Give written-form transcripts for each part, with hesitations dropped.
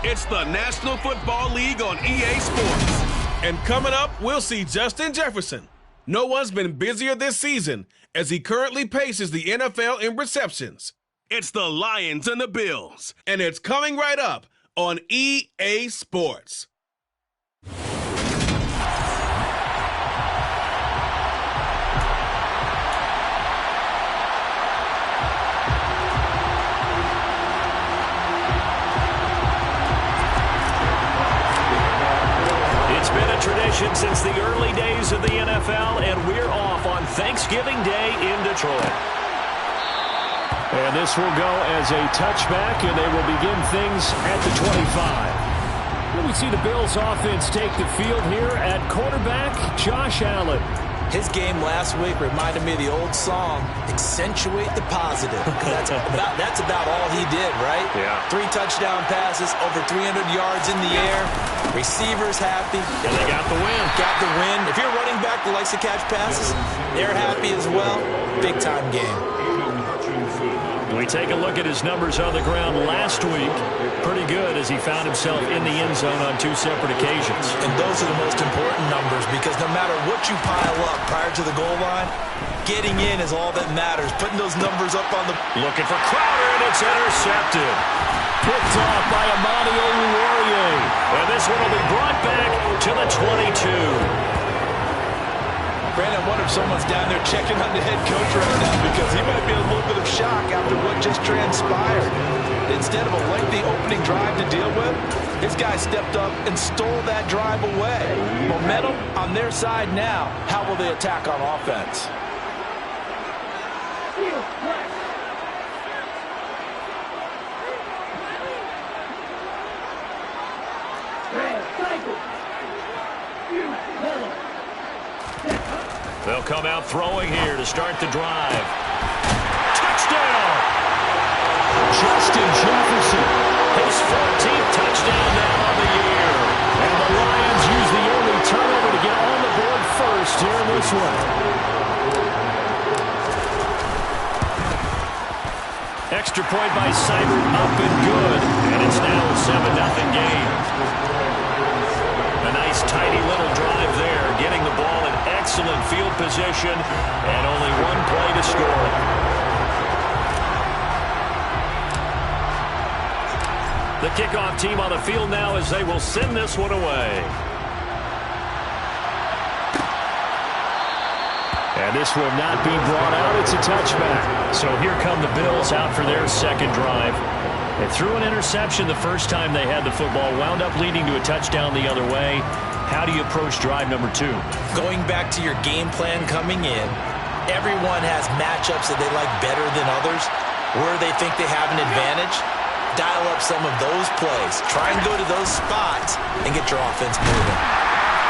It's the National Football League on EA Sports. And coming up, we'll see Justin Jefferson. No one's been busier this season as he currently paces the NFL in receptions. It's the Lions and the Bills, and it's coming right up on EA Sports. It's been a tradition since the early days of the NFL, and we're off on Thanksgiving Day in Detroit. And this will go as a touchback, and they will begin things at the 25. We see the Bills offense take the field here at quarterback, Josh Allen. His game last week reminded me of the old song, Accentuate the Positive. That's about all he did, right? Yeah. 3 touchdown passes, over 300 yards in the air. Receivers happy. And they got the win. Got the win. If you're a running back that likes to catch passes, they're happy as well. Big-time game. We take a look at his numbers on the ground last week. Pretty good as he found himself in the end zone on 2 separate occasions. And those are the most important numbers because no matter what you pile up prior to the goal line, getting in is all that matters. Putting those numbers up on the... Looking for Crowder, and it's intercepted. Picked off by Amani Oluwarie. And this one will be brought back to the 22. Brandon, I wonder if someone's down there checking on the head coach right now because he might be in a little bit of shock after what just transpired. Instead of a lengthy opening drive to deal with, this guy stepped up and stole that drive away. Momentum on their side now. How will they attack on offense? They'll come out throwing here to start the drive. Touchdown! Justin Jefferson. His 14th touchdown now on the year. And the Lions use the early turnover to get on the board first here in this one. Extra point by Seibert up and good. And it's now a 7-0 game. A nice tidy little drive there, getting the ball in excellent field position, and only 1 play to score. The kickoff team on the field now as they will send this one away. And this will not be brought out. It's a touchback. So here come the Bills out for their second drive. They threw an interception the first time they had the football, wound up leading to a touchdown the other way. How do you approach drive number 2? Going back to your game plan coming in, everyone has matchups that they like better than others. Where they think they have an advantage, dial up some of those plays. Try and go to those spots and get your offense moving.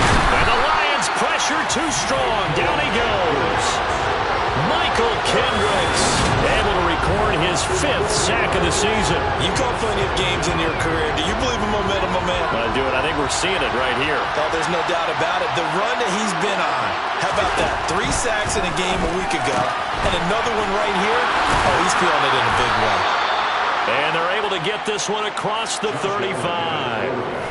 And the Lions pressure too strong. Down he goes. Michael Kendricks able to record his 5th sack of the season. You call plenty of games in your career. Do you believe in momentum, my man? I do it. I think we're seeing it right here. Oh, there's no doubt about it. The run that he's been on. How about that? 3 sacks in a game a week ago. And another one right here. Oh, he's feeling it in a big way. And they're able to get this one across the 35.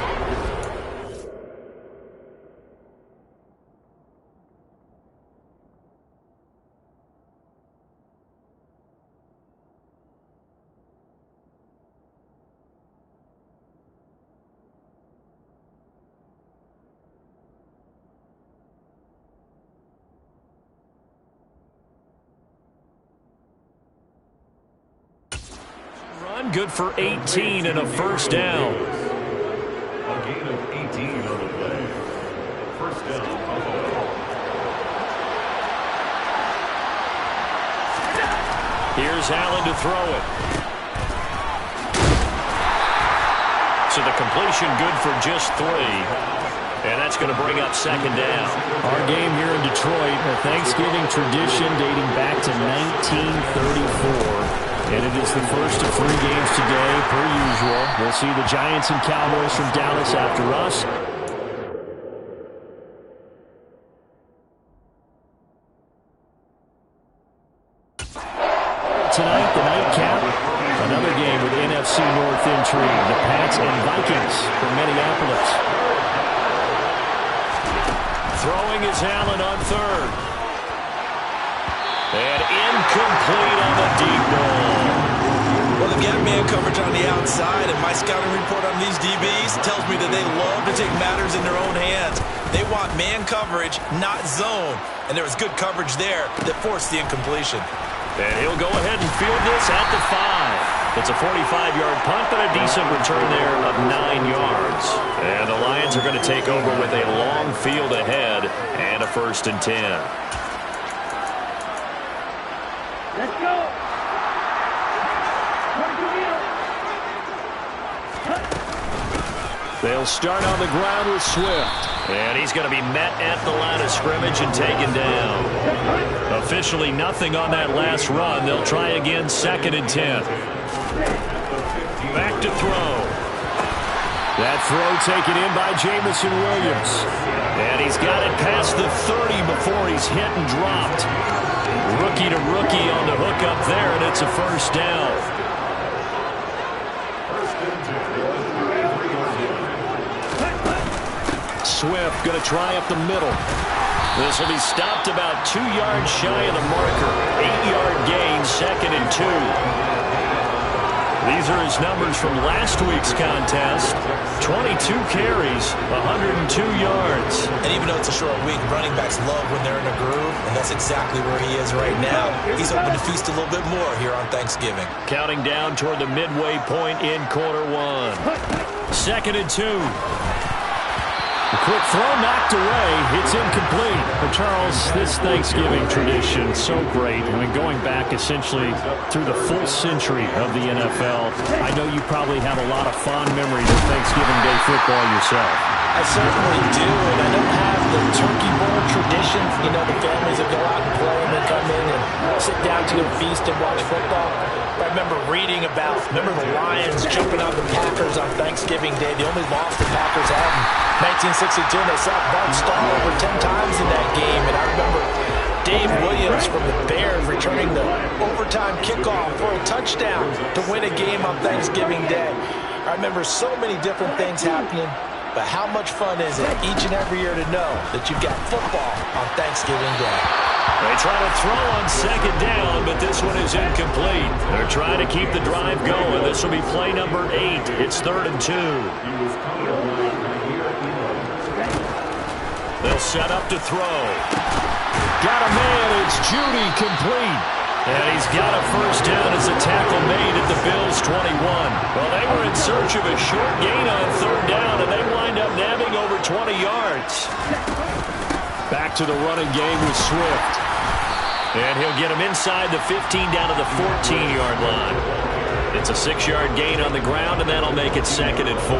Good for 18 and a first down. A gain of 18 on the play. First down, Buffalo. Here's Allen to throw it. So the completion good for just 3. And that's going to bring up second down. Our game here in Detroit, a Thanksgiving tradition dating back to 1934. And it is the first of 3 games today, per usual. We'll see the Giants and Cowboys from Dallas after us. Tonight, the nightcap. Another game with NFC North intrigue. The Pats and Vikings from Minneapolis. Throwing is Allen on third. And incomplete on the deep ball. Well, they got man coverage on the outside, and my scouting report on these DBs tells me that they love to take matters in their own hands. They want man coverage, not zone. And there was good coverage there that forced the incompletion. And he'll go ahead and field this at the 5. It's a 45-yard punt, but a decent return there of 9 yards. And the Lions are going to take over with a long field ahead and a 1st and 10. Let's go. They'll start on the ground with Swift. And he's going to be met at the line of scrimmage and taken down. Officially nothing on that last run. They'll try again, 2nd and 10. Back to throw. That throw taken in by Jameson Williams. And he's got it past the 30 before he's hit and dropped. Rookie to rookie on the hook up there, and it's a 1st down. Swift going to try up the middle. This will be stopped about 2 yards shy of the marker. 8-yard gain, 2nd and 2. These are his numbers from last week's contest. 22 carries, 102 yards. And even though it's a short week, running backs love when they're in a groove, and that's exactly where he is right now. He's hoping to feast a little bit more here on Thanksgiving. Counting down toward the midway point in quarter 1. 2nd and 2. A quick throw knocked away. It's incomplete. But Charles, this Thanksgiving tradition, so great. I mean, going back essentially through the full century of the NFL, I know you probably have a lot of fond memories of Thanksgiving Day football yourself. I certainly do, and I don't have the turkey bowl tradition. You know, the families that go out and play and then come in and sit down to a feast and watch football. I remember reading about, the Lions jumping on the Packers on Thanksgiving Day. The only loss the Packers had in 1962, and they sacked Bart Starr over 10 times in that game. And I remember Dave Williams from the Bears returning the overtime kickoff for a touchdown to win a game on Thanksgiving Day. I remember so many different things happening, but how much fun is it each and every year to know that you've got football on Thanksgiving Day? They try to throw on 2nd down, but this one is incomplete. They're trying to keep the drive going. This will be play number 8. It's 3rd and 2. They'll set up to throw. Got a man. It's Judy, complete. And he's got a 1st down as a tackle made at the Bills' 21. Well, they were in search of a short gain on 3rd down, and they wind up nabbing over 20 yards. Back to the running game with Swift. And he'll get him inside the 15 down to the 14-yard line. It's a 6-yard gain on the ground, and that'll make it 2nd and 4.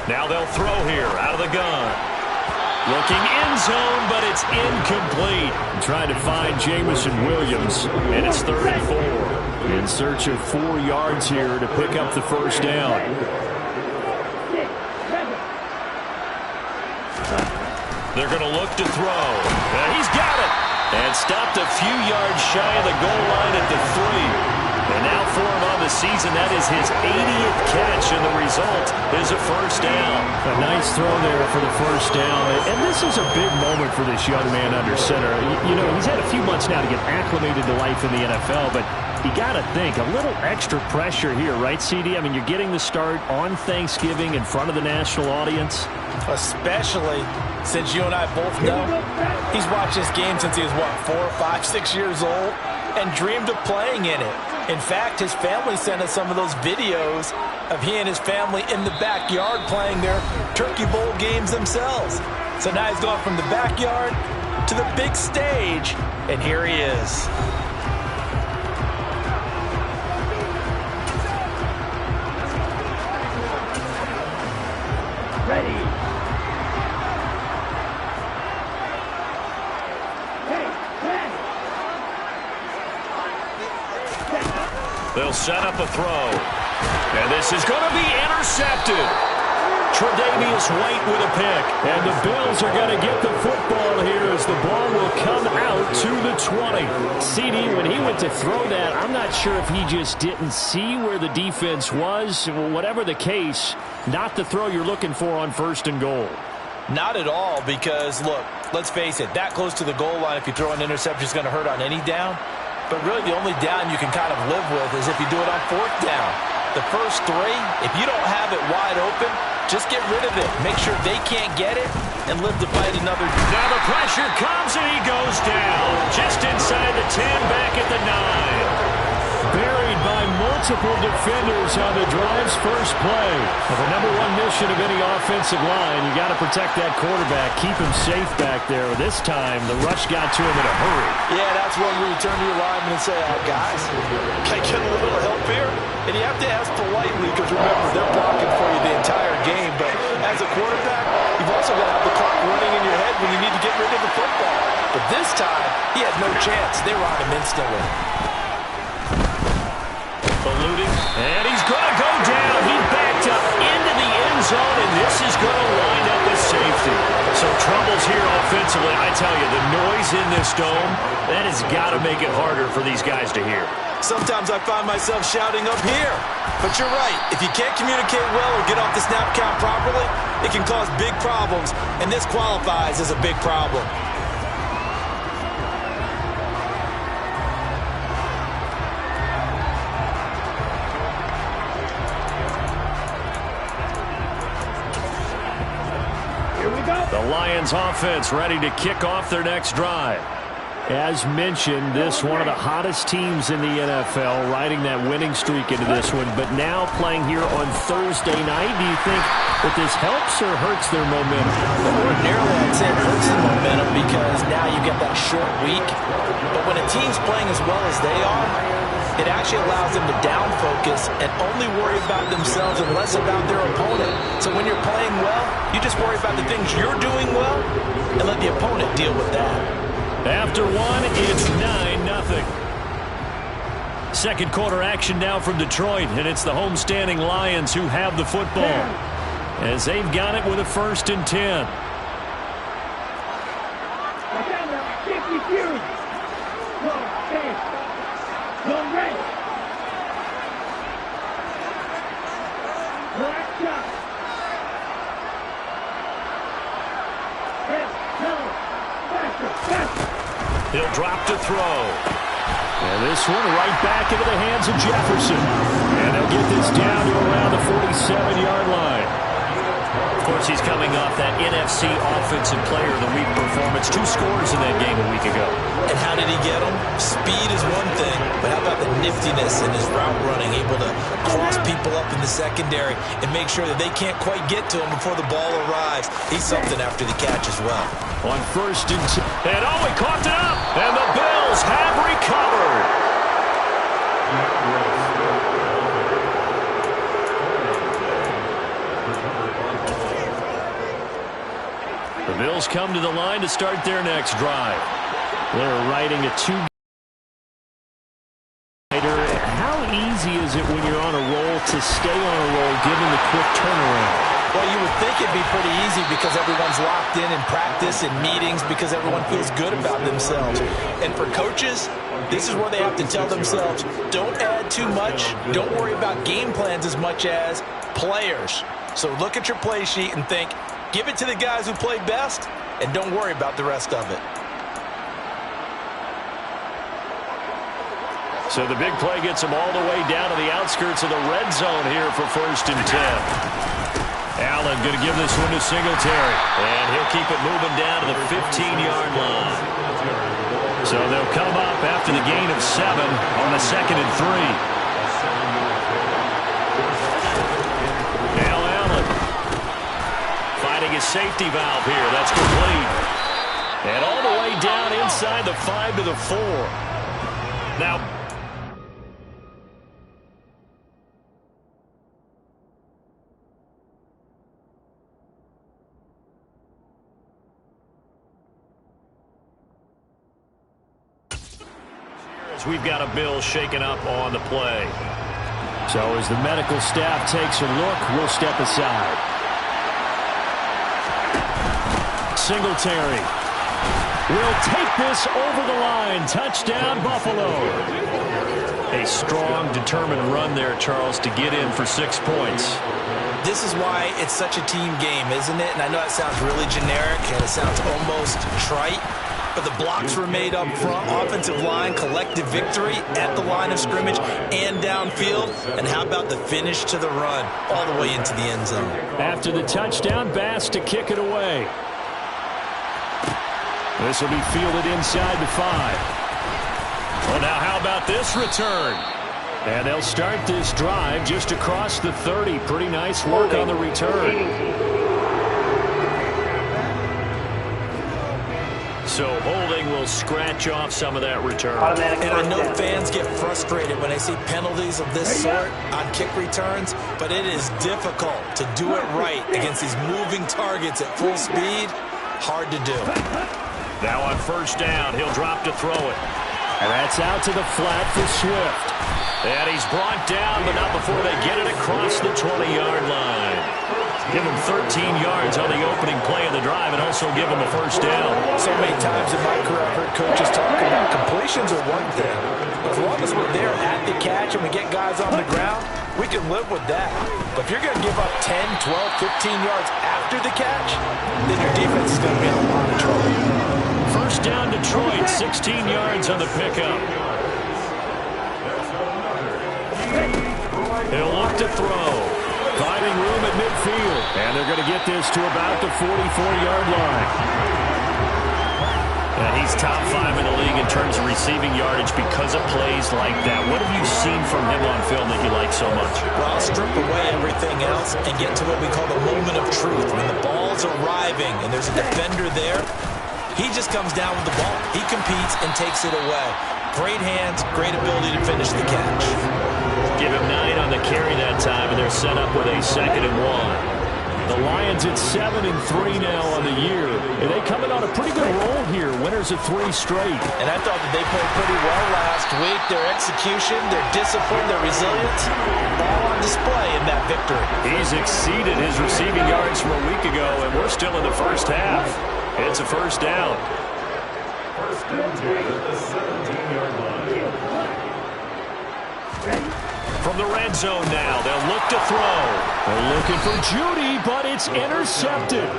Now they'll throw here out of the gun. Looking end zone, but it's incomplete. Trying to find Jameson Williams, and it's 3rd and 4. In search of 4 yards here to pick up the 1st down. They're going to look to throw. And he's got it. And stopped a few yards shy of the goal line at the 3. And now for him on the season, that is his 80th catch, and the result is a 1st down. A nice throw there for the 1st down. And this is a big moment for this young man under center. You know, he's had a few months now to get acclimated to life in the NFL, but you got to think, a little extra pressure here, right, CD? I mean, you're getting the start on Thanksgiving in front of the national audience. Especially since you and I both know he's watched this game since he was, 4, 5, 6 years old, and dreamed of playing in it. In fact, his family sent us some of those videos of he and his family in the backyard playing their Turkey Bowl games themselves. So now he's gone from the backyard to the big stage, and here he is. Ready. They'll set up a throw. And this is going to be intercepted. Tre'Davious White with a pick. And the Bills are going to get the football here as the ball will come out to the 20. CD, when he went to throw that, I'm not sure if he just didn't see where the defense was. Whatever the case, not the throw you're looking for on 1st and goal. Not at all, because, look, let's face it, that close to the goal line, if you throw an interception, is going to hurt on any down. But really, the only down you can kind of live with is if you do it on 4th down. The first 3, if you don't have it wide open, just get rid of it. Make sure they can't get it and live to fight another. Now the pressure comes and he goes down. Just inside the 10, back at the 9. Buried by multiple defenders on the drive's first play. Well, the number 1 mission of any offensive line, you got to protect that quarterback, keep him safe back there. This time, the rush got to him in a hurry. Yeah, that's when you turn to your lineman and say, guys, can I get a little help here? And you have to ask politely because, remember, they're blocking for you the entire game. But as a quarterback, you've also got to have the clock running in your head when you need to get rid of the football. But this time, he had no chance. They were on him instantly. Ballooning, and he's going to go down. He backed up into the end zone, and this is going to wind up with safety. So troubles here offensively. I tell you, the noise in this dome, that has got to make it harder for these guys to hear. Sometimes I find myself shouting up here. But you're right. If you can't communicate well or get off the snap count properly, it can cause big problems, and this qualifies as a big problem. The Lions offense ready to kick off their next drive. As mentioned, this one of the hottest teams in the NFL, riding that winning streak into this one, but now playing here on Thursday night. Do you think that this helps or hurts their momentum? Ordinarily, I'd say it hurts the momentum because now you get that short week. But when a team's playing as well as they are, it actually allows them to down focus and only worry about themselves and less about their opponent. So when you're playing well, you just worry about the things you're doing well and let the opponent deal with that. After 1, it's 9-0. Second quarter action now from Detroit, and it's the homestanding Lions who have the football as they've got it with a 1st and 10. He'll drop to throw. And this one right back into the hands of Jefferson. And they'll get this down to around the 47-yard line. Of course, he's coming off that NFC Offensive Player of the Week performance. 2 scores in that game a week ago. And how did he get them? Speed is one thing, but how about the niftiness in his route running, able to cross people up in the secondary and make sure that they can't quite get to him before the ball arrives. He's something after the catch as well. On 1st and 10. And he coughed it up. And the Bills have recovered. The Bills come to the line to start their next drive. They're riding a 2. How easy is it when you're on a roll to stay on a roll given the quick turnaround? Well, you would think it'd be pretty easy because everyone's locked in practice and meetings because everyone feels good about themselves. And for coaches, this is where they have to tell themselves, don't add too much. Don't worry about game plans as much as players. So look at your play sheet and think, give it to the guys who play best, and don't worry about the rest of it. So the big play gets them all the way down to the outskirts of the red zone here for 1st and 10. Allen going to give this one to Singletary. And he'll keep it moving down to the 15-yard line. So they'll come up after the gain of 7 on the 2nd and 3. Now Allen finding his safety valve here. That's complete. And all the way down inside the 5 to the 4. Now, we've got a Bill shaken up on the play. So as the medical staff takes a look, we'll step aside. Singletary will take this over the line. Touchdown, Buffalo. A strong, determined run there, Charles, to get in for 6 points. This is why it's such a team game, isn't it? And I know that sounds really generic and it sounds almost trite, but the blocks were made up front, offensive line, collective victory at the line of scrimmage and downfield. And how about the finish to the run all the way into the end zone? After the touchdown, Bass to kick it away. This will be fielded inside the 5. Well, now how about this return? And they'll start this drive just across the 30. Pretty nice work on the return. So holding will scratch off some of that return. And I know fans get frustrated when they see penalties of this sort on kick returns, but it is difficult to do it right against these moving targets at full speed. Hard to do. Now on first down, he'll drop to throw it. And that's out to the flat for Swift. And he's brought down, but not before they get it across the 20-yard line. Give him 13 yards on the opening play of the drive and also give him a first down. So many times in my career, I've heard coaches talk about completions are one thing. As long as we're there at the catch and we get guys on the ground, we can live with that. But if you're going to give up 10, 12, 15 yards after the catch, then your defense is going to be in a lot of trouble. First down, Detroit, 16 yards on the pickup. He'll look to throw. Finding room at midfield. And they're going to get this to about the 44-yard line. And he's top 5 in the league in terms of receiving yardage because of plays like that. What have you seen from him on film that you like so much? Well, I'll strip away everything else and get to what we call the moment of truth. When the ball's arriving and there's a defender there, he just comes down with the ball. He competes and takes it away. Great hands, great ability to finish the catch. Give him 9 on the carry that time, and they're set up with a 2nd and 1. The Lions at 7-3 now on the year. And they coming on a pretty good roll here. Winners of 3 straight. And I thought that they played pretty well last week. Their execution, their discipline, their resilience, all on display in that victory. He's exceeded his receiving yards from a week ago, and we're still in the first half. It's a first down. First down at the 17-yard line. From the red zone now, they'll look to throw. They're looking for Judy, but it's intercepted.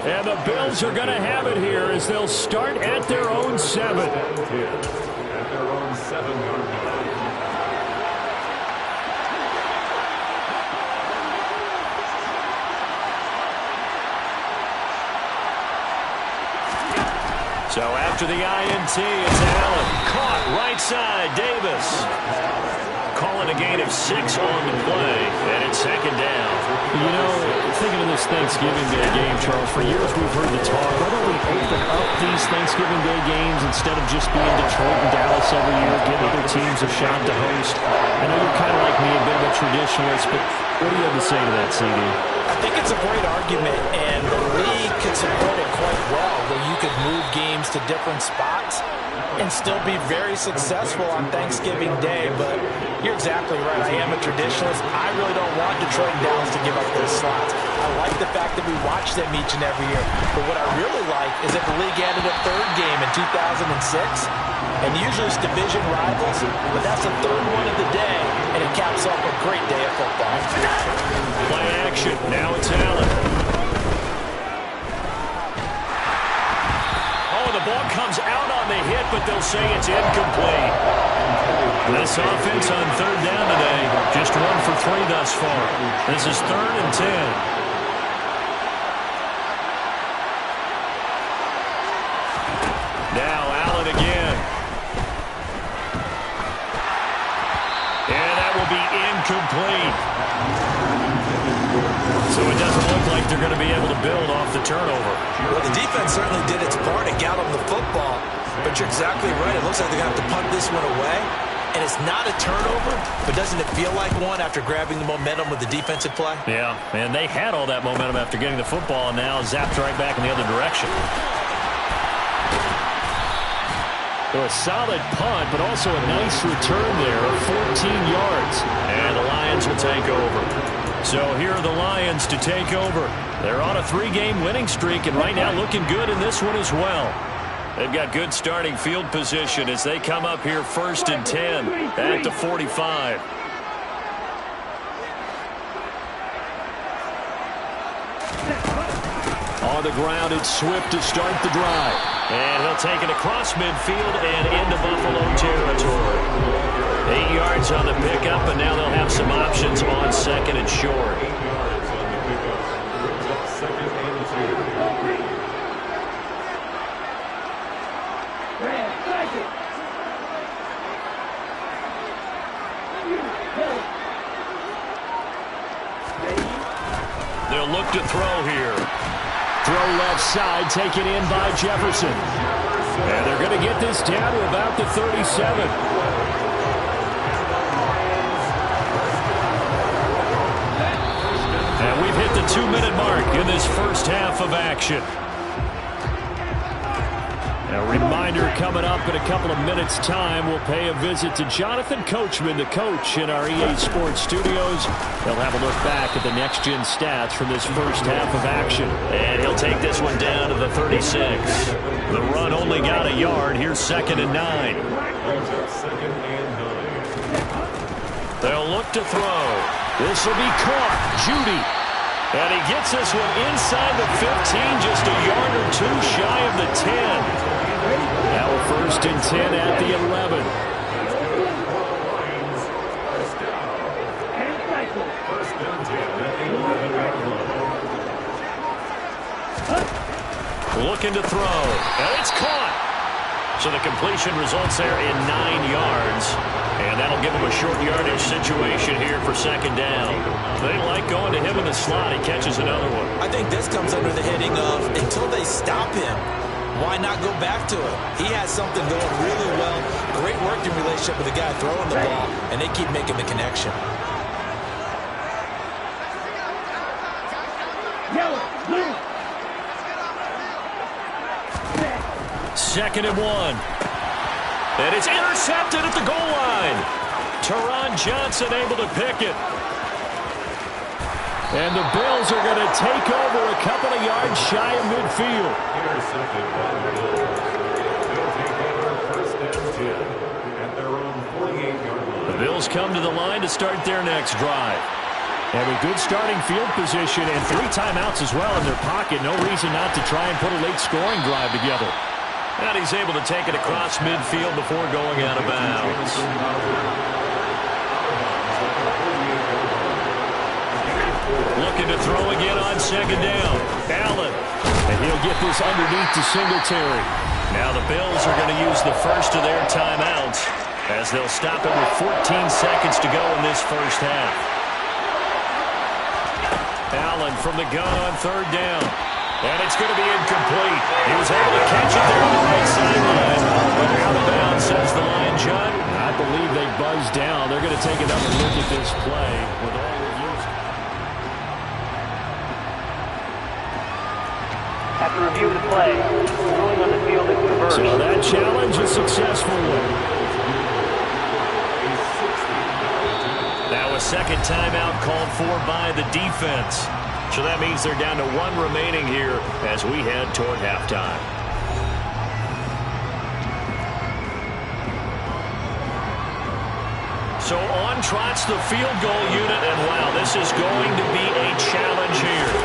And the Bills are going to have it here as they'll start at their own 7. At their own 7-yard line. So after the INT, it's Allen. Caught right side, Davis. Calling a gain of 6 on the play, and it's 2nd down. You know, thinking of this Thanksgiving Day game, Charles, for years we've heard the talk, why don't we open up these Thanksgiving Day games instead of just being Detroit and Dallas every year, give other teams a shot to host? I know you're kind of like me, a bit of a traditionalist, but what do you have to say to that, CD? I think it's a great argument, and the league could support it quite well, where you could move games to different spots and still be very successful on Thanksgiving Day. But you're exactly right. I am a traditionalist. I really don't want Detroit and Dallas to give up those slots. I like the fact that we watch them each and every year. But what I really like is that the league added a 3rd game in 2006. And usually it's division rivals, but that's the 3rd one of the day, and it caps off a great day of football. Play action. Now it's Allen. Oh, the ball comes out on the hit, but they'll say it's incomplete. This offense on 3rd down today, just 1 for 3 thus far. This is 3rd and 10. Now Allen again. And that will be incomplete. So it doesn't look like they're going to be able to build off the turnover. Well, the defense certainly did its part to got them the football. But you're exactly right. It looks like they're going to have to punt this one away. And it's not a turnover, but doesn't it feel like one after grabbing the momentum with the defensive play? Yeah, and they had all that momentum after getting the football, and now zapped right back in the other direction. So a solid punt, but also a nice return there of 14 yards. And the Lions will take over. So here are the Lions to take over. They're on a 3-game winning streak, and right now looking good in this one as well. They've got good starting field position as they come up here 1st and 10 at the 45. On the ground, it's Swift to start the drive. And he'll take it across midfield and into Buffalo territory. 8 yards on the pickup, and now they'll have some options on 2nd and short. They'll look to throw here. Throw left side, taken in by Jefferson. And they're going to get this down to about the 37. And we've hit the 2-minute mark in this first half of action. A reminder coming up in a couple of minutes' time, we'll pay a visit to Jonathan Coachman, the coach in our EA Sports studios. He'll have a look back at the next-gen stats from this first half of action. And he'll take this one down to the 36. The run only got a yard. Here's 2nd and 9. They'll look to throw. This will be caught. Judy. And he gets this one inside the 15, just a yard or two shy of the 10. Now 1st and 10 at the 11. Looking to throw, and it's caught. So the completion results there in 9 yards. And that'll give him a short yardage situation here for 2nd down. They like going to him in the slot. He catches another one. I think this comes under the heading of until they stop him, why not go back to it? He has something going really well. Great working relationship with the guy throwing the ball, and they keep making the connection. Second and 1. And it's intercepted at the goal line. Teron Johnson able to pick it. And the Bills are going to take over a couple of yards shy of midfield. The Bills come to the line to start their next drive. And a good starting field position and 3 timeouts as well in their pocket. No reason not to try and put a late scoring drive together. And he's able to take it across midfield before going out of bounds. Looking to throw again on 2nd down. Allen. And he'll get this underneath to Singletary. Now the Bills are going to use the first of their timeouts as they'll stop it with 14 seconds to go in this first half. Allen from the gun on 3rd down. And it's going to be incomplete. He was able to catch it there on the right sideline. But out of bounds, says the line, John. I believe they buzzed down. They're going to take another look at this play with all reviews. After review of the play, ruling on the field is reversed. So that challenge is successful. Now a 2nd timeout called for by the defense. So that means they're down to 1 remaining here as we head toward halftime. So on trots the field goal unit, and wow, this is going to be a challenge here.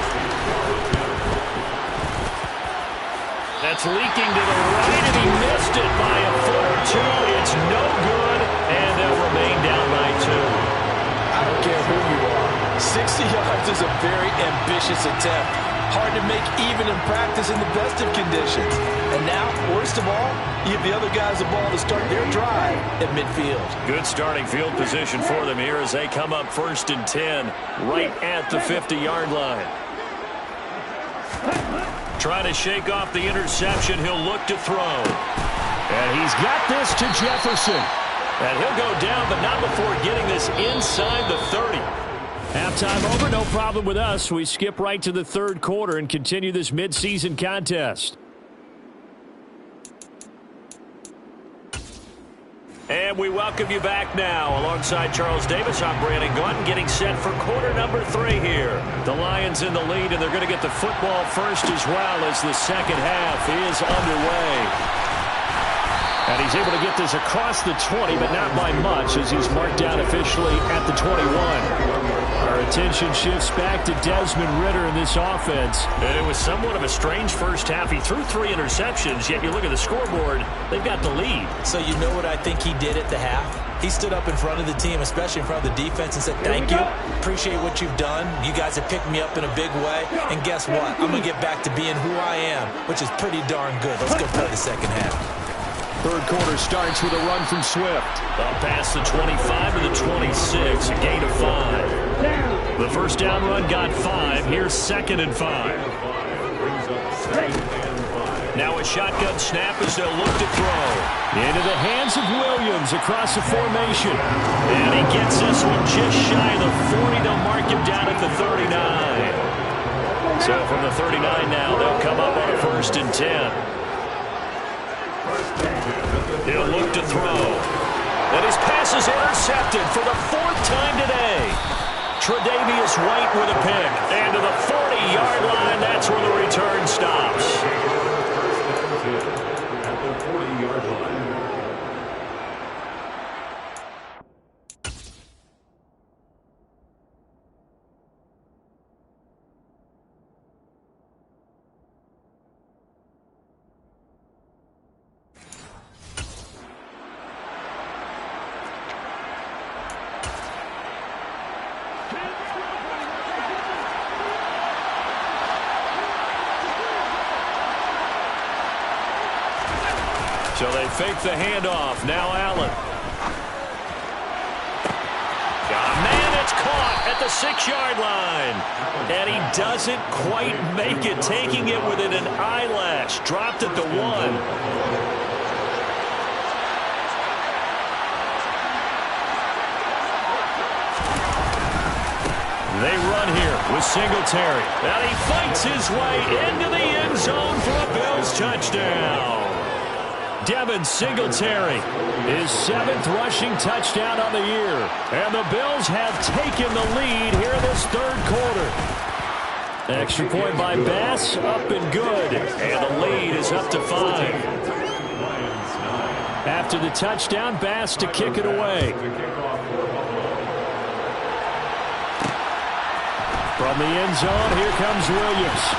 That's leaking to the right, and he missed it by a foot or 2. It's no good, and they'll remain down by 2. I don't care who you are. 60 yards is a very ambitious attempt. Hard to make even in practice in the best of conditions. And now, worst of all, you give the other guys the ball to start their drive at midfield. Good starting field position for them here as they come up 1st and 10 right at the 50-yard line. Trying to shake off the interception. He'll look to throw. And he's got this to Jefferson. And he'll go down, but not before getting this inside the 30. Halftime over, no problem with us. We skip right to the 3rd quarter and continue this midseason contest. And we welcome you back now. Alongside Charles Davis, I'm Brandon Gaudin, getting set for quarter number 3 here. The Lions in the lead, and they're going to get the football first as well as the second half is underway. And he's able to get this across the 20, but not by much, as he's marked down officially at the 21. Our attention shifts back to Desmond Ridder in this offense. And it was somewhat of a strange first half. He threw 3 interceptions, yet you look at the scoreboard, they've got the lead. So you know what I think he did at the half? He stood up in front of the team, especially in front of the defense, and said, thank you, appreciate what you've done. You guys have picked me up in a big way. And guess what? I'm going to get back to being who I am, which is pretty darn good. Let's go play the second half. Third quarter starts with a run from Swift. Up past the 25 to the 26, a gain of 5. The first down run got 5. Here's 2nd and 5. Now a shotgun snap as they'll look to throw. Into the hands of Williams across the formation. And he gets this one just shy of the 40. They'll mark him down at the 39. So from the 39 now, they'll come up on a 1st and 10. He'll look to throw. And his pass is intercepted for the 4th time today. Tre'Davious White with a pick. And to the 40-yard line, that's where the return stops. At the 40-yard line. So they fake the handoff. Now Allen. Man, it's caught at the 6-yard line. And he doesn't quite make it, taking it within an eyelash. Dropped at the 1. They run here with Singletary. And he fights his way into the end zone for a Bills touchdown. Devin Singletary, his 7th rushing touchdown on the year. And the Bills have taken the lead here in this 3rd quarter. Extra point by Bass, up and good. And the lead is up to 5. After the touchdown, Bass to kick it away. From the end zone, here comes Williams.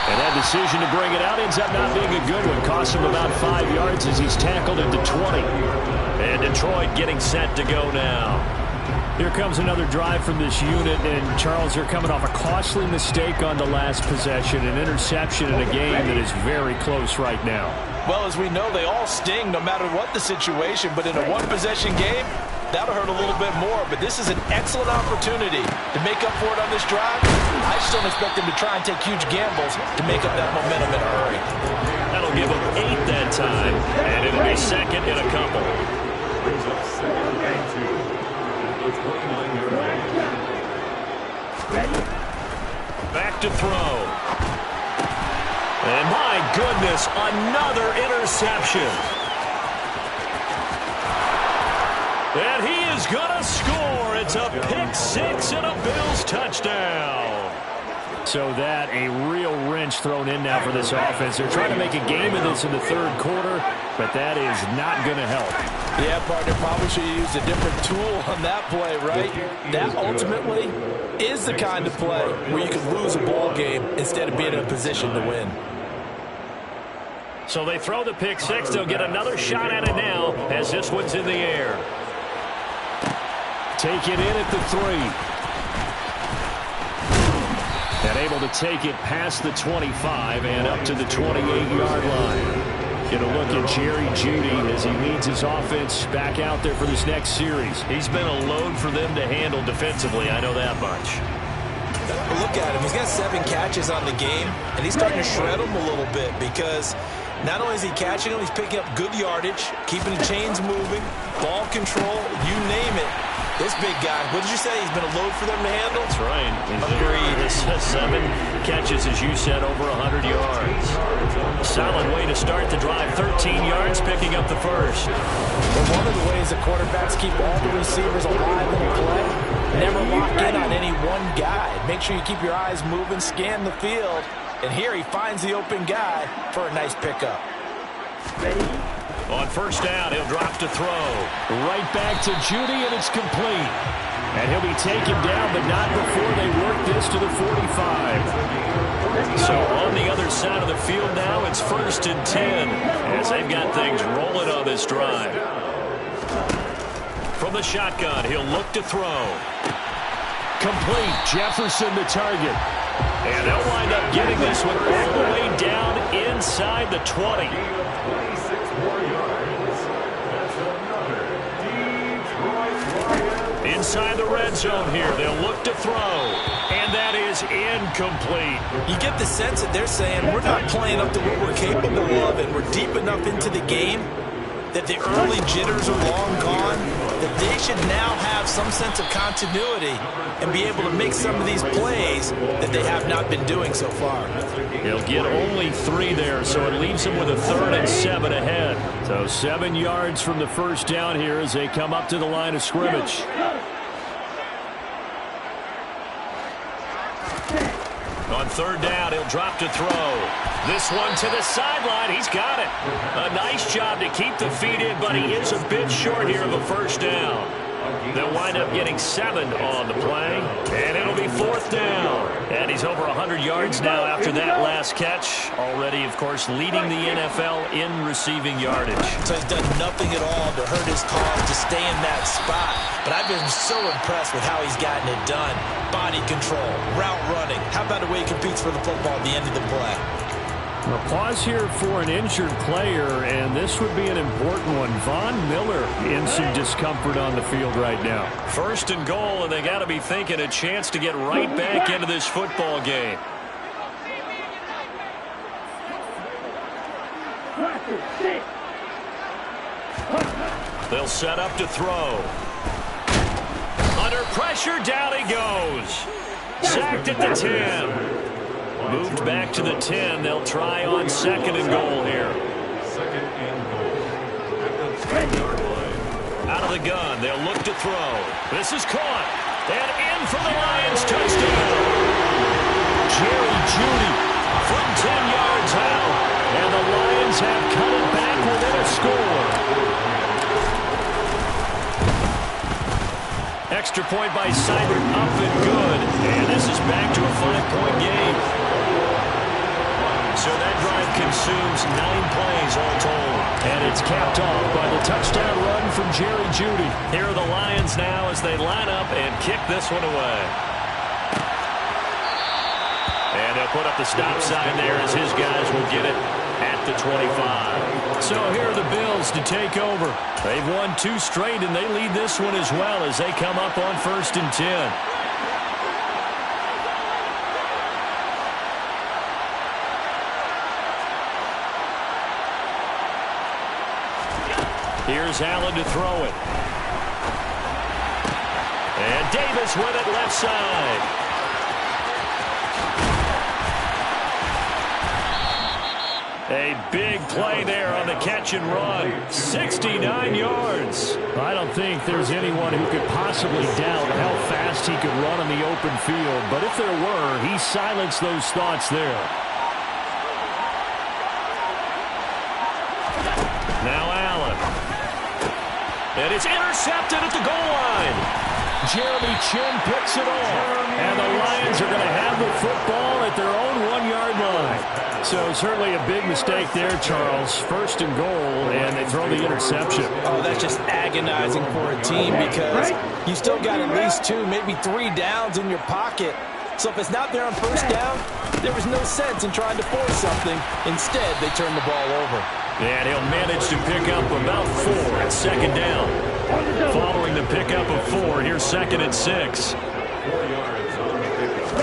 And that decision to bring it out ends up not being a good one. Costs him about 5 yards as he's tackled into 20. And Detroit getting set to go now. Here comes another drive from this unit. And, Charles, they're coming off a costly mistake on the last possession. An interception in a game that is very close right now. Well, as we know, they all sting no matter what the situation. But in a one-possession game, that'll hurt a little bit more. But this is an excellent opportunity to make up for it on this drive. I just don't expect them to try and take huge gambles to make up that momentum in a hurry. That'll give them 8 that time. And it'll be 2nd in a couple. Brings up 2nd and 2. The 29-yard line. Back to throw. And my goodness, another interception. And he is going to score. It's a pick 6 and a Bills touchdown. So that a real wrench thrown in now for this offense. They're trying to make a game of this in the 3rd quarter, but that is not going to help. Yeah, partner, probably should have used a different tool on that play, right? That ultimately is the kind of play where you can lose a ball game instead of being in a position to win. So they throw the pick 6. They'll get another shot at it now as this one's in the air. Take it in at the 3. And able to take it past the 25 and up to the 28-yard line. Get a look at Jerry Jeudy as he leads his offense back out there for this next series. He's been a load for them to handle defensively, I know that much. Look at him. He's got 7 catches on the game, and he's starting to shred them a little bit because not only is he catching them, he's picking up good yardage, keeping the chains moving, ball control, you name it. This big guy, what did you say? He's been a load for them to handle? That's right. Agreed. 7 catches, as you said, over 100 yards. Solid way to start the drive. 13 yards, picking up the first. But one of the ways the quarterbacks keep all the receivers alive in the play, never lock in on any one guy. Make sure you keep your eyes moving, scan the field. And here he finds the open guy for a nice pickup. On first down, he'll drop to throw. Right back to Judy, and it's complete. And he'll be taken down, but not before they work this to the 45. So on the other side of the field now, it's 1st and 10, as they've got things rolling on this drive. From the shotgun, he'll look to throw. Complete. Jefferson the target. And they'll wind up getting this one all the way down inside the 20. Inside the red zone here. They'll look to throw. And that is incomplete. You get the sense that they're saying we're not playing up to what we're capable of, and we're deep enough into the game that the early jitters are long gone, that they should now have some sense of continuity and be able to make some of these plays that they have not been doing so far. He'll get only 3 there, so it leaves him with a 3rd and 7 ahead. So 7 yards from the first down here as they come up to the line of scrimmage. On 3rd down, he'll drop to throw. This one to the sideline. He's got it. A nice job to keep the feet in, but he is a bit short here of a first down. They'll wind up getting 7 on the play, and it'll be 4th down. And he's over 100 yards now after that last catch. Already, of course, leading the NFL in receiving yardage. So he's done nothing at all to hurt his cause to stay in that spot. But I've been so impressed with how he's gotten it done. Body control, route running. How about the way he competes for the football at the end of the play? A pause here for an injured player, and this would be an important one. Von Miller in some discomfort on the field right now. 1st and goal, and they got to be thinking a chance to get right back into this football game. They'll set up to throw. Under pressure, down he goes. Sacked at the 10. Moved back to the 10. They'll try on 2nd and goal here. 2nd and goal. At the 3-yard line. Out of the gun, they'll look to throw. This is caught. And in for the Lions. Touchdown. Jerry Jeudy from 10 yards out. And the Lions have cut it back within a score. Extra point by Seibert, up and good. And this is back to a 5-point game. So that drive consumes 9 plays all told. And it's capped off by the touchdown run from Jerry Jeudy. Here are the Lions now as they line up and kick this one away. And they'll put up the stop sign there as his guys will get it at the 25. So here are the Bills to take over. They've won 2 straight, and they lead this one as well as they come up on 1st and 10. Here's Allen to throw it. And Davis with it left side. A big play there on the catch and run. 69 yards. I don't think there's anyone who could possibly doubt how fast he could run on the open field. But if there were, he silenced those thoughts there. Now Allen. And it's intercepted at the goal line. Jeremy Chinn picks it off. And the Lions are going to have the football at their own 1-yard line. So certainly a big mistake there, Charles. 1st and goal, and they throw the interception. Oh, that's just agonizing for a team because you still got at least 2, maybe 3 downs in your pocket. So if it's not there on 1st down, there was no sense in trying to force something. Instead, they turn the ball over. And he'll manage to pick up about 4 at 2nd down. Following the pickup of 4, here's 2nd and 6. 4 yards on the pickup.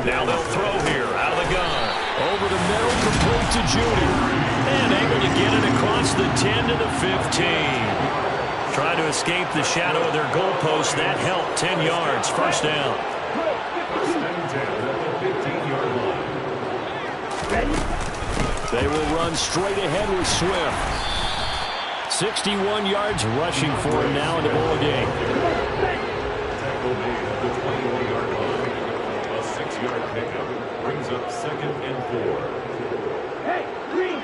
Now they'll throw here out of the gun. Over the middle, complete to Jeudy. And able to get it across the 10 to the 15. Trying to escape the shadow of their goalpost. That helped. 10 yards. First down. First and 10 at the 15-yard line. They will run straight ahead with Swift. 61 yards rushing for him now in the ball game. Tackle made at the 21-yard line. A 6-yard pickup brings up 2nd and 4. Hey, Green!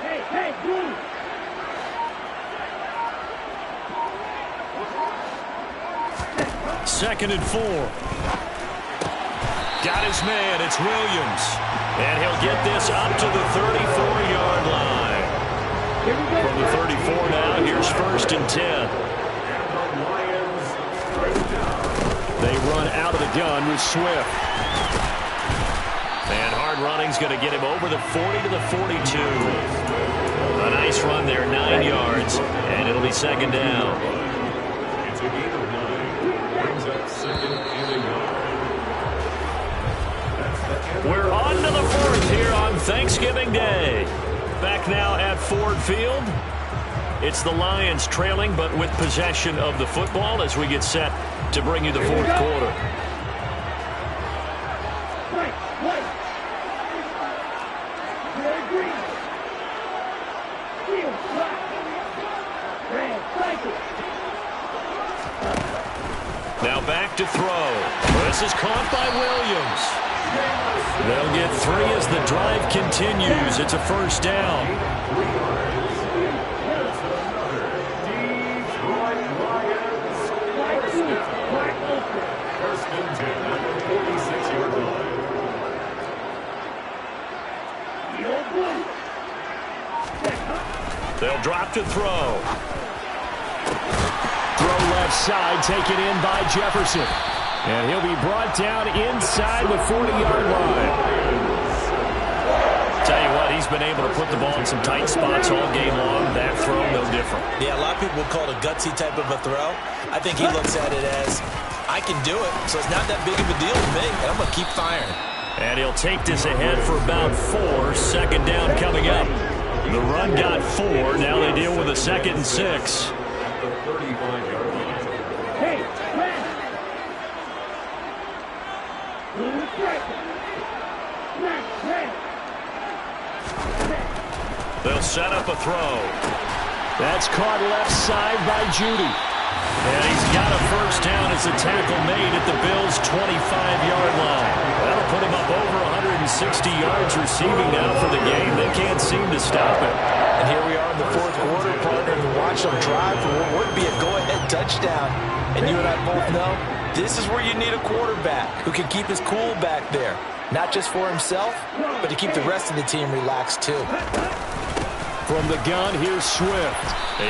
Hey, Green! 2nd and 4. Got his man. It's Williams. And he'll get this up to the 34-yard line. From the 34 now, here's 1st and 10. They run out of the gun with Swift. And hard running's going to get him over the 40 to the 42. A nice run there, 9 yards. And it'll be 2nd down. It's a gain of 9. Brings up 2nd and a yard. We're on to the 4th here on Thanksgiving Day. Back now at Ford Field. It's the Lions trailing, but with possession of the football as we get set to bring you the 4th quarter. Now back to throw. This is caught by Williams. They'll get 3 as the drive continues. It's a first down. First and 10 at the 46-yard line. They'll drop to throw. Throw left side, taken in by Jefferson. And he'll be brought down inside the 40-yard line. Tell you what, he's been able to put the ball in some tight spots all game long. That throw, no different. Yeah, a lot of people would call it a gutsy type of a throw. I think he looks at it as, I can do it, so it's not that big of a deal to me. I'm going to keep firing. And he'll take this ahead for about 4. 2nd down coming up. The run got 4. Now they deal with a 2nd and 6. At the 35-yard line. Hey, man! They'll set up a throw. That's caught left side by Judy. And he's got a first down as a tackle made at the Bills' 25-yard line. That'll put him up over 160 yards receiving now for the game. They can't seem to stop it. And here we are in the 4th quarter, partner, and watch them drive for what would be a go-ahead touchdown. And you and I both know this is where you need a quarterback who can keep his cool back there. Not just for himself, but to keep the rest of the team relaxed too. From the gun, here's Swift.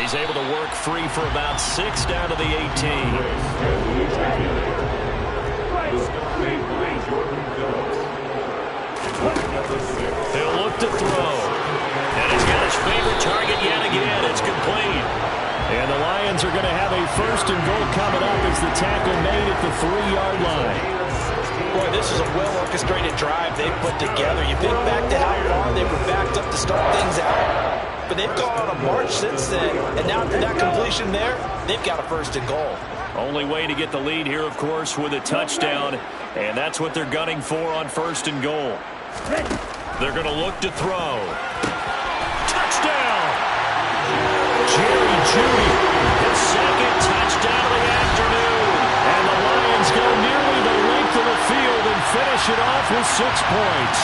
He's able to work free for about 6 down to the 18. He'll look to throw. And he's got his favorite target yet again. It's complete. And the Lions are going to have a 1st and goal coming up as the tackle made at the 3-yard line. Boy, this is a well-orchestrated drive they've put together. You think back to how far they were backed up to start things out, but they've gone on a march since then, and now after that completion there, they've got a 1st and goal. Only way to get the lead here, of course, with a touchdown, and that's what they're gunning for on 1st and goal. They're going to look to throw. Touchdown! Jerry Jeudy, his 2nd touchdown of the afternoon, and the Lions go nearly the length of the field and finish it off with 6 points.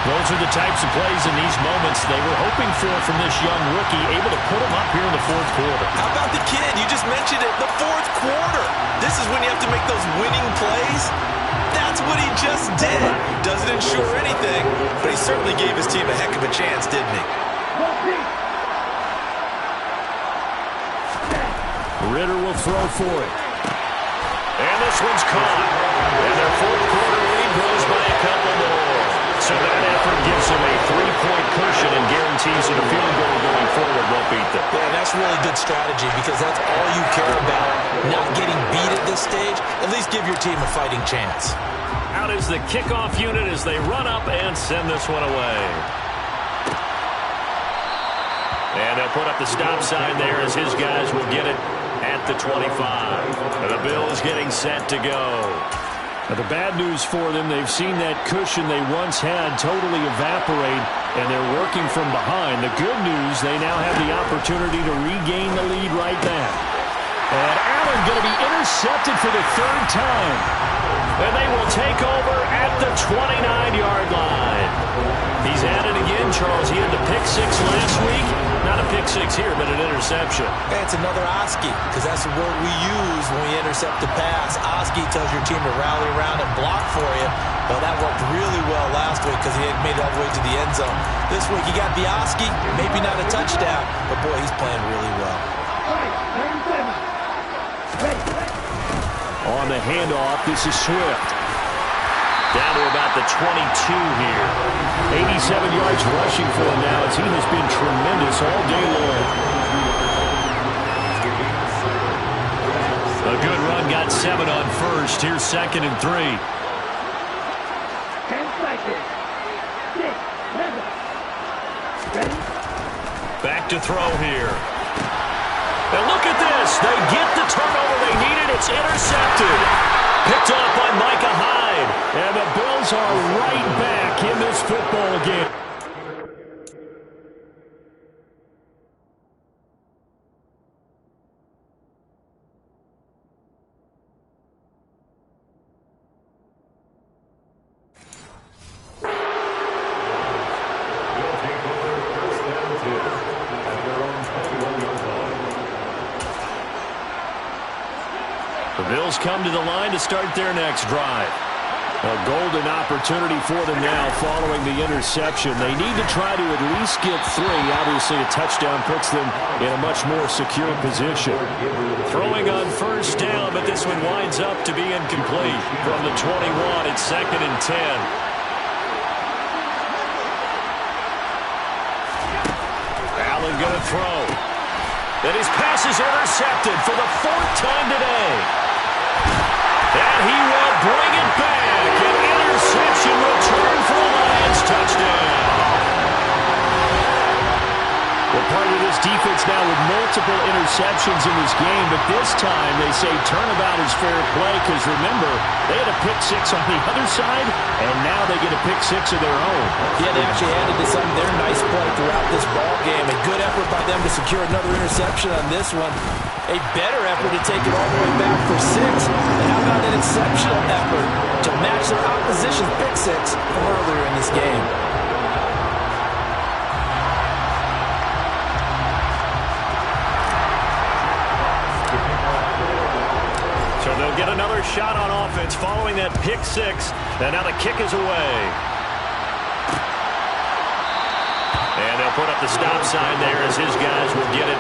Those are the types of plays in these moments they were hoping for from this young rookie, able to put him up here in the 4th quarter. How about the kid? You just mentioned it, the 4th quarter. This is when you have to make those winning plays. That's what he just did. Doesn't ensure anything, but he certainly gave his team a heck of a chance, didn't he? Ritter will throw for it. And this one's caught. And their 4th quarter lead grows by a couple more. So that effort gives them a 3-point cushion and guarantees that a field goal going forward won't beat them. Yeah, that's really good strategy because that's all you care about. Not getting beat at this stage. At least give your team a fighting chance. Out is the kickoff unit as they run up and send this one away. And they'll put up the stop sign there as his guys will get it at the 25. And the Bills getting set to go. Now the bad news for them, they've seen that cushion they once had totally evaporate, and they're working from behind. The good news, they now have the opportunity to regain the lead right back. And Allen going to be intercepted for the third time. And they will take over at the 29-yard line. He's at it again, Charles. He had the pick six last week. Not a pick six here, but an interception. Hey, it's another Oski, because that's the word we use when we intercept the pass. Oski tells your team to rally around and block for you. Well, that worked really well last week because he had made it all the way to the end zone. This week he got the Oski, maybe not a touchdown, but boy, he's playing really well. On the handoff, this is Swift. Down to about the 22 here. 87 yards rushing for him now as he has been tremendous all day long. A good run, got 7 on first. Here's 2nd and 3. 10 seconds. 6, 7. Ready? Back to throw here. And look at this. They get the turnover they needed. It's intercepted. Picked off by Micah Hyde. And the Bills are right back in this football game. The Bills come to the line to start their next drive. A golden opportunity for them now following the interception. They need to try to at least get 3. Obviously, a touchdown puts them in a much more secure position. Throwing on first down, but this one winds up to be incomplete. From the 21, it's 2nd and 10. Allen going to throw. And his pass is intercepted for the 4th time today. And he will bring it back. An interception return for a Lions touchdown. Well, part of this defense now with multiple interceptions in this game, but this time they say turnabout is fair play because, remember, they had a pick 6 on the other side, and now they get a pick 6 of their own. Yeah, they actually added to some of their nice play throughout this ball game. A good effort by them to secure another interception on this one. A better effort to take it all the way back for 6. And how about an exceptional effort to match their opposition's pick 6 from earlier in this game? So they'll get another shot on offense following that pick 6. And now the kick is away. And they'll put up the stop sign there as his guys will get it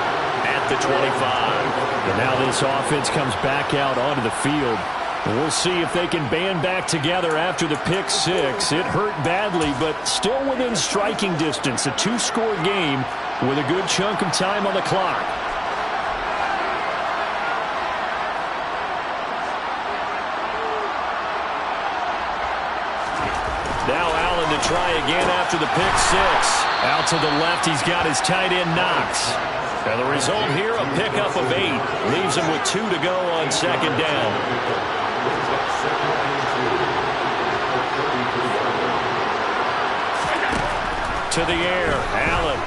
at the 25. And now this offense comes back out onto the field. And we'll see if they can band back together after the pick 6. It hurt badly, but still within striking distance. A 2-score game with a good chunk of time on the clock. Now Allen to try again after the pick 6. Out to the left, he's got his tight end Knox. And the result here, a pickup of 8. Leaves him with 2 to go on 2nd down. To the air, Allen.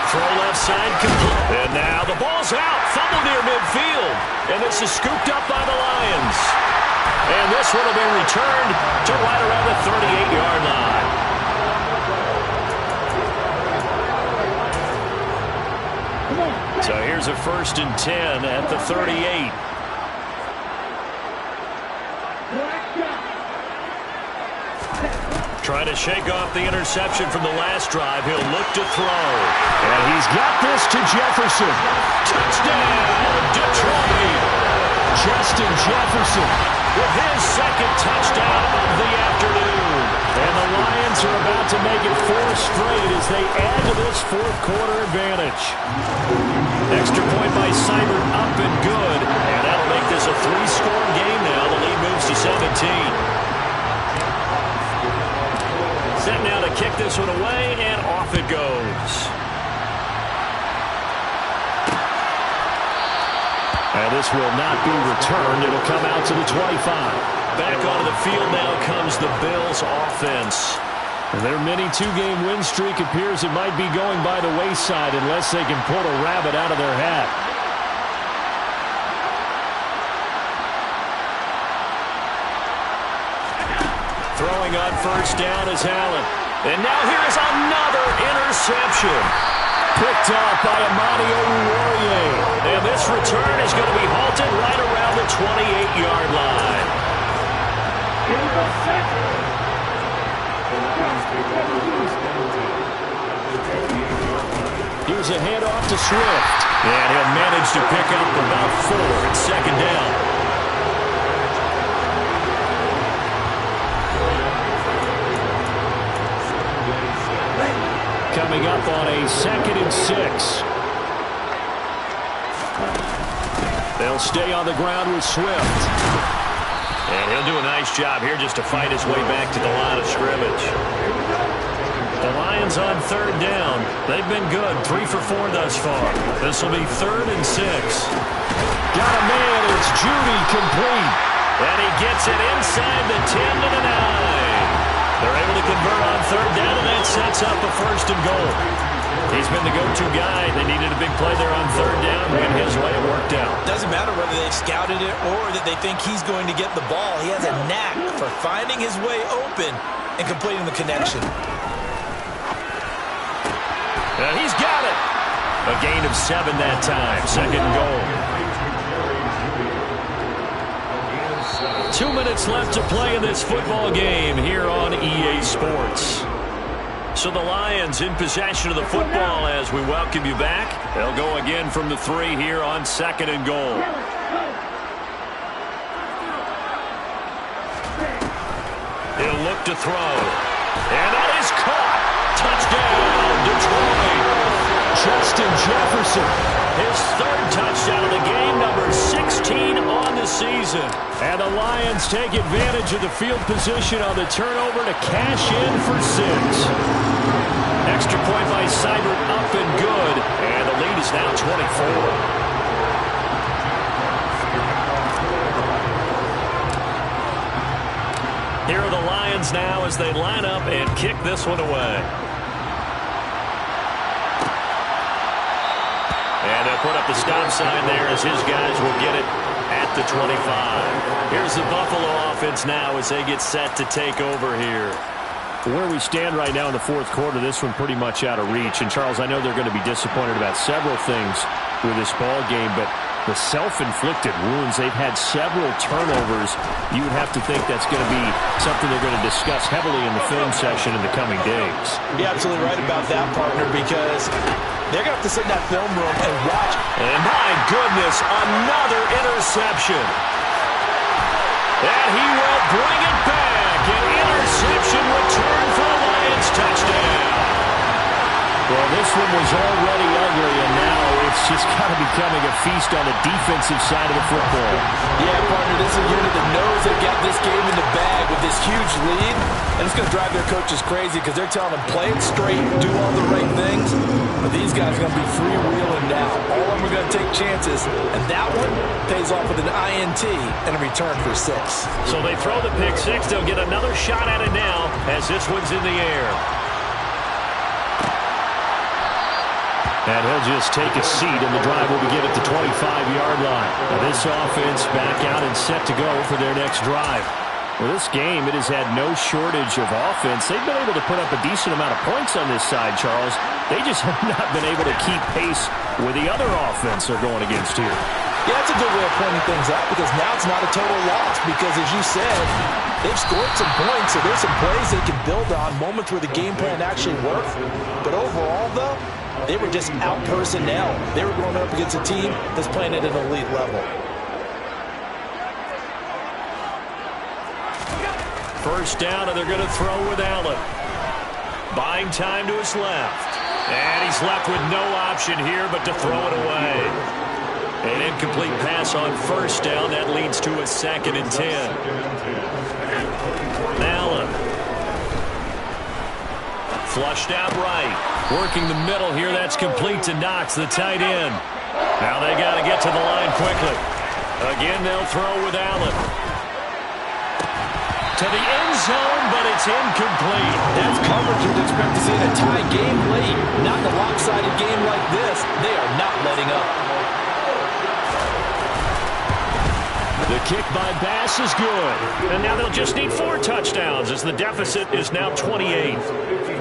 Throw left side, complete. And now the ball's out. Fumble near midfield. And this is scooped up by the Lions. And this one will be returned to right around the 38-yard line. So here's a 1st and 10 at the 38. Trying to shake off the interception from the last drive. He'll look to throw. And he's got this to Jefferson. Touchdown, Detroit. Justin Jefferson with his 2nd touchdown of the afternoon. And the Lions are about about to make it 4 straight as they add to this fourth quarter advantage. Extra point by Seibert, up and good. And that'll make this a 3-score game now. The lead moves to 17. Set now to kick this one away, and off it goes. And this will not be returned. It'll come out to the 25. Back onto the field now comes the Bills offense. And their mini 2-game win streak appears it might be going by the wayside unless they can pull a rabbit out of their hat. Throwing on first down is Allen. And now here is another interception. Picked off by Amani Oruwariye. And this return is going to be halted right around the 28-yard line. Here's a handoff to Swift. And he'll manage to pick up about 4 at second down. Coming up on a 2nd and 6. They'll stay on the ground with Swift. And he'll do a nice job here just to fight his way back to the line of scrimmage. The Lions on 3rd down. They've been good. 3 for 4 thus far. This will be 3rd and 6. Got a man. It's Judy complete. And he gets it inside the 10 to the 9. They're able to convert on 3rd down, and that sets up a 1st and goal. He's been the go-to guy. They needed a big play there on 3rd down. Went his way. It worked out. Doesn't matter whether they scouted it or that they think he's going to get the ball. He has a knack for finding his way open and completing the connection. And he's got it. A gain of 7 that time. 2nd and goal. 2 minutes left to play in this football game here on EA Sports. So the Lions in possession of the football as we welcome you back. They'll go again from the 3 here on 2nd and goal. He'll look to throw. And that is caught. Touchdown, Detroit. Justin Jefferson. His 3rd touchdown of the game, number 16 on the season. And the Lions take advantage of the field position on the turnover to cash in for 6. Extra point by Seibert, up and good. And the lead is now 24. Here are the Lions now as they line up and kick this one away. And they'll put up the stop sign there as his guys will get it at the 25. Here's the Buffalo offense now as they get set to take over here. Where we stand right now in the 4th quarter, this one pretty much out of reach. And, Charles, I know they're going to be disappointed about several things with this ball game, but the self-inflicted wounds, they've had several turnovers. You would have to think that's going to be something they're going to discuss heavily in the film session in the coming days. You're absolutely right about that, partner, because they're going to have to sit in that film room and watch. And my goodness, another interception. And he will bring it back. An interception return for the Lions. Touchdown. Well, this one was already ugly, and now it's just kind of becoming a feast on the defensive side of the football. Yeah, partner, this is a unit that knows they've got this game in the bag with this huge lead, and it's going to drive their coaches crazy because they're telling them play it straight, do all the right things, but these guys are going to be freewheeling now. All of them are going to take chances, and that one pays off with an INT and a return for 6. So they throw the pick 6. They'll get another shot at it now as this one's in the air. And he'll just take a seat, and the drive will begin at the 25-yard line. Now this offense back out and set to go for their next drive. Well, this game, it has had no shortage of offense. They've been able to put up a decent amount of points on this side, Charles. They just have not been able to keep pace with the other offense they're going against here. Yeah, that's a good way of pointing things out because now it's not a total loss because, as you said, they've scored some points, so there's some plays they can build on, moments where the game plan actually worked. But overall, though, they were just out-personnel. They were going up against a team that's playing at an elite level. First down, and they're going to throw with Allen. Buying time to his left. And he's left with no option here but to throw it away. An incomplete pass on first down. That leads to a 2nd and 10. Allen. Flushed out right. Working the middle here. That's complete to Knox, the tight end. Now they got to get to the line quickly. Again, they'll throw with Allen. To the end zone, but it's incomplete. That's coverage you'd expect to see in a tie game late. Not in a lopsided game like this. They are not letting up. The kick by Bass is good. And now they'll just need 4 touchdowns as the deficit is now 28.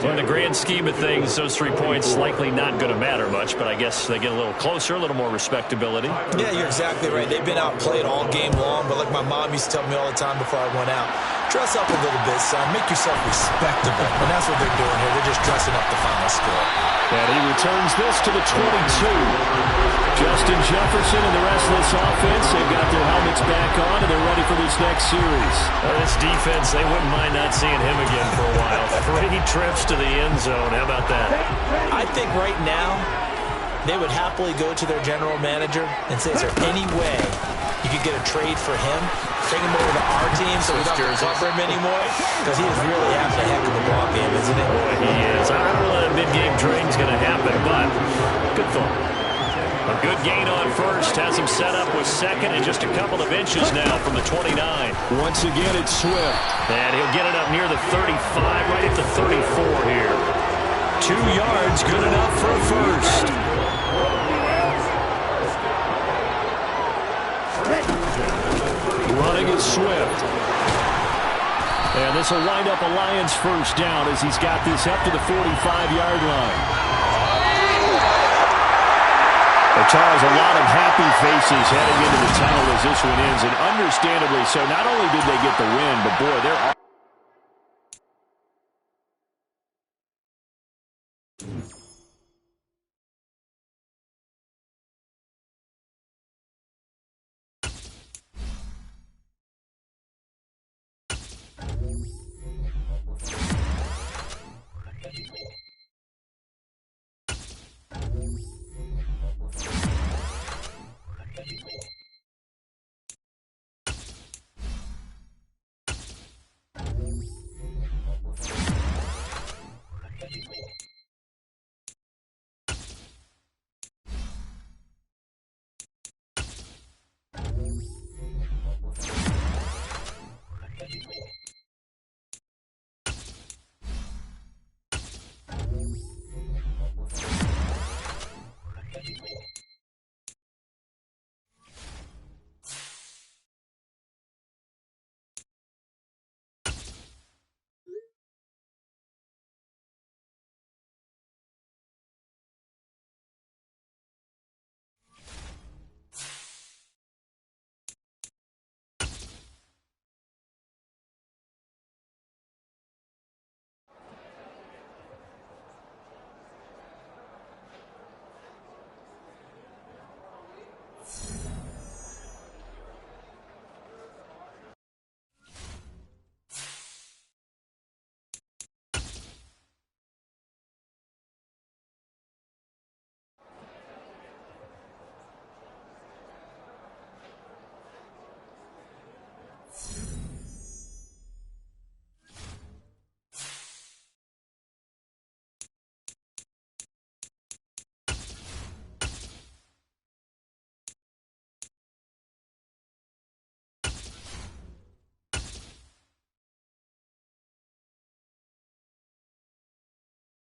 So in the grand scheme of things, those 3 points likely not going to matter much, but I guess they get a little closer, a little more respectability. Yeah, you're exactly right. They've been outplayed all game long, but like my mom used to tell me all the time before I went out, dress up a little bit, son. Make yourself respectable. And that's what they're doing here. They're just dressing up the final score. And he returns this to the 22. Justin Jefferson and the rest of this offense, they've got their helmets back on, and they're ready for this next series. This defense, they wouldn't mind not seeing him again for a while. 3 trips to the end zone. How about that? I think right now they would happily go to their general manager and say, is there any way you could get a trade for him? Take him over to our team so we don't have to cover him anymore? Because he is really having a heck of a ball game, isn't he? Boy, he is. I don't know that a mid-game trade is going to happen, but good thought. A good gain on first. Has him set up with 2nd and just a couple of inches now from the 29. Once again, it's Swift. And he'll get it up near the 35, right at the 34 here. 2 yards, good enough for a first. Running is Swift. And this will wind up a Lions first down as he's got this up to the 45-yard line. Charles, a lot of happy faces heading into the tunnel as this one ends, and understandably so. Not only did they get the win, but boy, they're